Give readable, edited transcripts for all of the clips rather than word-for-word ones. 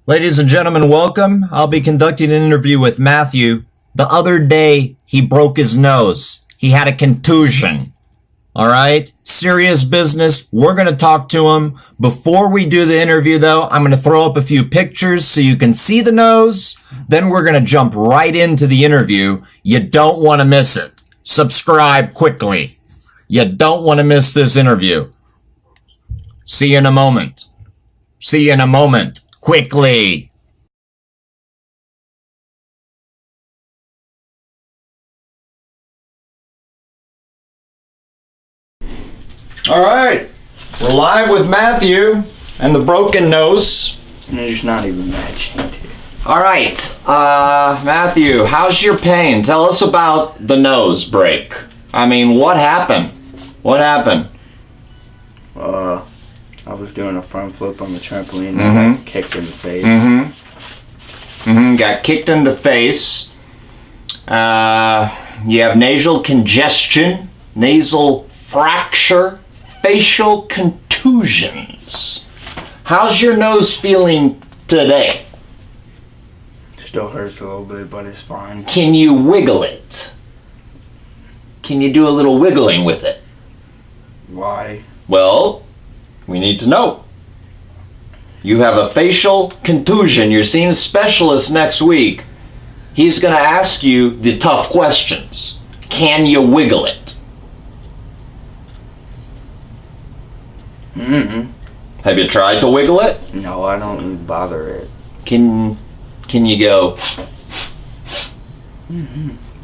Ladies and gentlemen, welcome. I'll be conducting an interview with Matthew. The other day, he broke his nose. He had a contusion. All right? Serious business. We're going to talk to him. Before we do the interview, though, I'm going to throw up a few pictures so you can see the nose. Then we're going to jump right into the interview. You don't want to miss it. Subscribe quickly. You don't want to miss this interview. See you in a moment. See you in a moment. Quickly. All right. We're live with Matthew and the broken nose. And it's not even matching. All right. Matthew, how's your pain? Tell us about the nose break. I mean, what happened? What happened? I was doing a front flip on the trampoline and I got kicked in the face. Got kicked in the face. You have nasal congestion, nasal fracture, facial contusions. How's your nose feeling today? Still hurts a little bit, but it's fine. Can you wiggle it? Can you do a little wiggling with it? Why? Well, we need to know. You have a facial contusion. You're seeing a specialist next week. He's going to ask you the tough questions. Can you wiggle it? Have you tried to wiggle it? No, I don't even bother it. Can you go?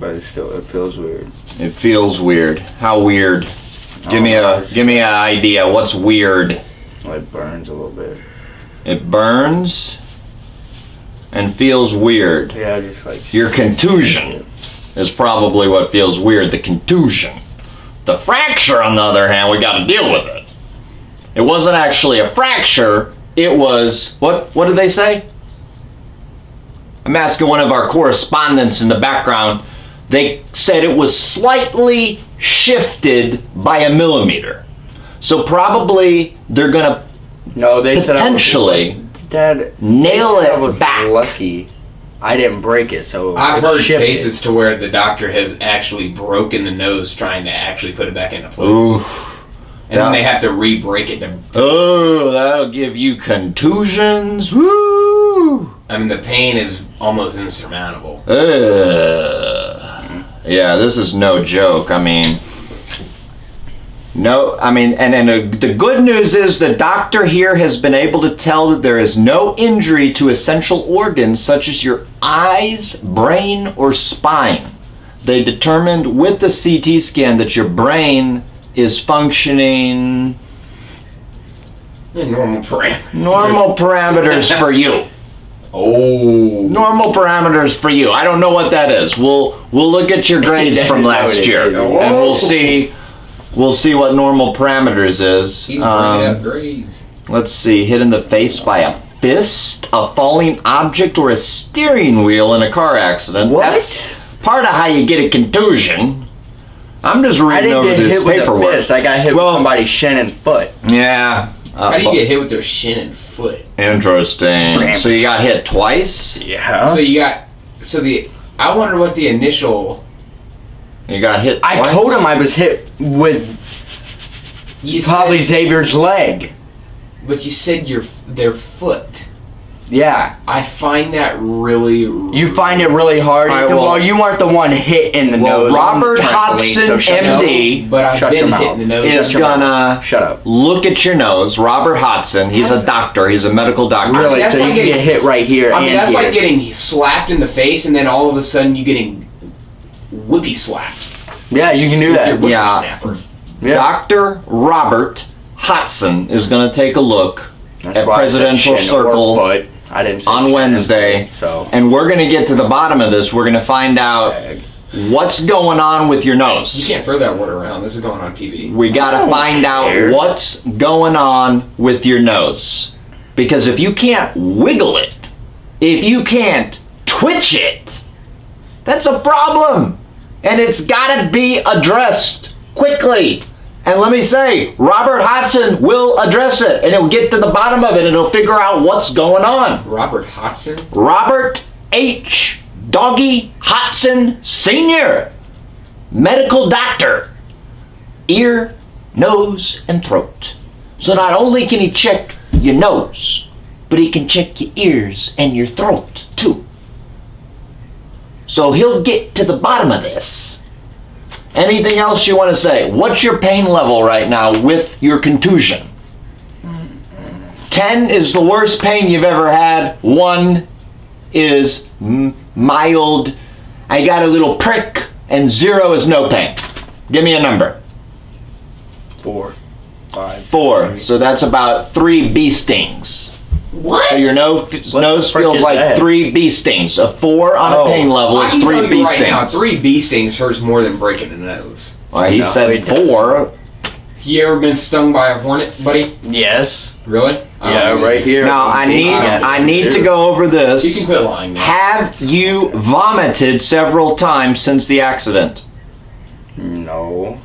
But it feels weird. It feels weird. How weird? Give me an idea. What's weird? It burns a little bit. It burns and feels weird. Yeah, just like Your contusion is probably what feels weird. The contusion. The fracture, on the other hand, we got to deal with it. It wasn't actually a fracture. It was what did they say? I'm asking one of our correspondents in the background. They said it was slightly shifted by a millimeter. So probably they're gonna they potentially Dad, nail I was it back. lucky. I didn't break it, so I've it heard shifted. cases to where the doctor has actually broken the nose trying to actually put it back into place. Ooh. And then they have to re-break it. Oh, that'll give you contusions. Woo! I mean, the pain is almost insurmountable. Yeah, this is no joke. I mean, the good news is the doctor here has been able to tell that there is no injury to essential organs such as your eyes, brain, or spine. They determined with the CT scan that your brain is functioning Normal parameters. normal parameters for you. Oh. Normal parameters for you. I don't know what that is. We'll look at your grades from last year, and we'll see what normal parameters is. He's bringing up grades. Let's see. Hit in the face by a fist, a falling object, or a steering wheel in a car accident. What? That's part of how you get a contusion. I'm just I reading didn't over get this hit with a paperwork. fist. I got hit with somebody's shin and foot. Yeah. How do you get hit with their shin and foot? Interesting. So you got hit twice? Yeah. I wonder what the initial. You got hit twice? I told him I was hit with probably Xavier's leg. But you said their foot. Yeah. I find that really. You find it really hard. All right, well, you weren't the one hit in the nose. Robert on the trampoline, Hodson, shut up. MD, But I've Shut been your hit mouth. in the nose. is gonna Shut up. look at your nose. Robert Hodson, he's a doctor. He's a medical doctor. Really? that's So you like can getting- get hit right here I mean, and that's here. like getting slapped in the face, and then all of a sudden you getting whippy slapped. Yeah, you can do Your that. whippersnapper. Yeah. Dr. Robert Hodson is going to take a look That's at why I said Presidential shin or Circle foot. I didn't say on shin, Wednesday, So and we're going to get to the bottom of this. We're going to find out what's going on with your You nose. can't throw that word around. This is going on TV. We got to find care. out what's going on with your nose. Because if you can't wiggle it, if you can't twitch it, that's a problem. And it's got to be addressed quickly. And let me say, Robert Hodgson will address it, and he'll get to the bottom of it, and he'll figure out what's going on. Robert Hodgson? Robert H. Doggy Hodgson Sr., medical doctor, ear, nose, and throat. So not only can he check your nose, but he can check your ears and your throat, too. So he'll get to the bottom of this. Anything else you want to say? What's your pain level right now with your contusion? 10 is the worst pain you've ever had. 1 is mild. I got a little prick. And 0 is no pain. Give me a number. 4, 5. 4. So that's about 3 bee stings. What? So your nose feels like that? 3 bee stings. A 4 on a pain level is 3 bee stings. Now, 3 bee stings hurts more than breaking a nose. Well, he said 4. You ever been stung by a hornet, buddy? Yes. Really? Yeah, right here. Now I need to go over this. You can quit lying now. Have you vomited several times since the accident? No.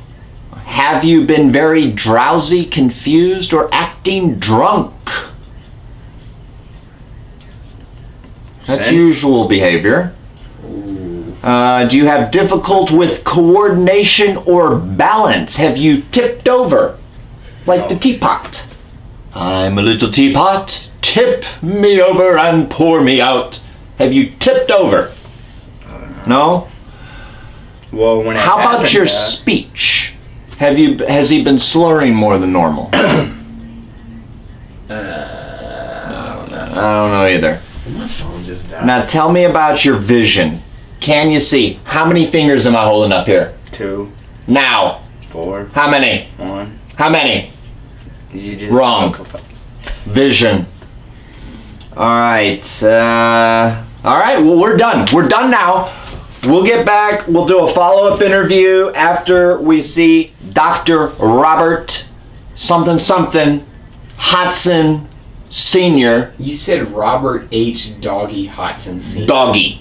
Have you been very drowsy, confused, or acting drunk? That's usual behavior. Do you have difficulty with coordination or balance? Have you tipped over? Like the teapot. I'm a little teapot. Tip me over and pour me out. Have you tipped over? No? Well, when it How about happened, your speech? Has he been slurring more than normal? I don't know either. My phone just died. Now tell me about your vision. Can you see? How many fingers am I holding up here? 2, Now. 4, How many? 1. How many? You just Wrong. Vision. Alright. Alright, well we're done. We're done now. We'll get back. We'll do a follow-up interview after we see Dr. Robert something Hodgson Sr. You said Robert H. Doggy Hodgson Sr. Doggy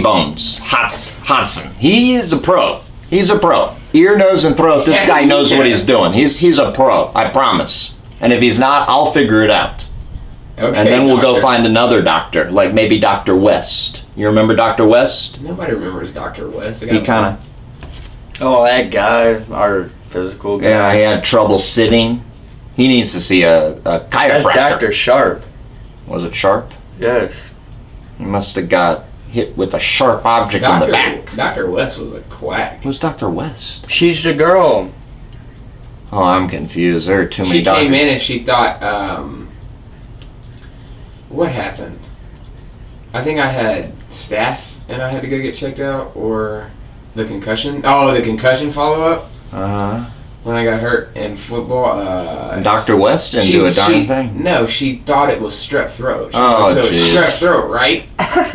Bones Hodgson. He is a pro. He's a pro. Ear, nose, and throat. This guy knows what he's doing. He's a pro. I promise. And if he's not, I'll figure it out. Okay, And then we'll go doctor. find another doctor, like maybe Dr. West. You remember Dr. West? Nobody remembers Dr. West. He kind of, Oh, that guy, our physical guy. yeah, he had trouble sitting. He needs to see a That's chiropractor. Dr. Sharp. Was it sharp? Yes. He must have got hit with a sharp object in the back. Dr. West was a quack. Who's Dr. West? She's the girl. Oh, I'm confused. There are too many She doctors. came in and she thought, what happened? I think I had staph and I had to go get checked out, or the concussion. Oh, the concussion follow-up Uh-huh. when I got hurt in football. And Dr. West didn't do a darn thing. No, she thought it was strep throat. She Oh, was like, so it's jeez. strep throat, right?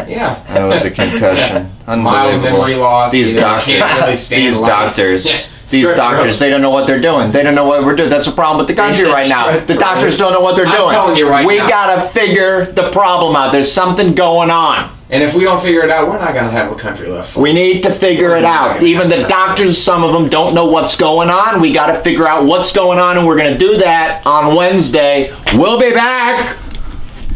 Yeah. That was a concussion. Mild Unbelievable. memory loss. These you know, doctors, can't really stand these light. doctors, Yeah, these strep doctors, throat. they don't know what they're doing. They don't know what we're doing. That's a problem with the country said right now. strep The throat. doctors don't know what they're I'm doing. telling you right we now. gotta figure the problem out. There's something going on. And if we don't figure it out, we're not going to have a country left. We need to figure it out. Even the doctors, some of them don't know what's going on. We gotta figure out what's going on, and we're gonna do that on Wednesday. We'll be back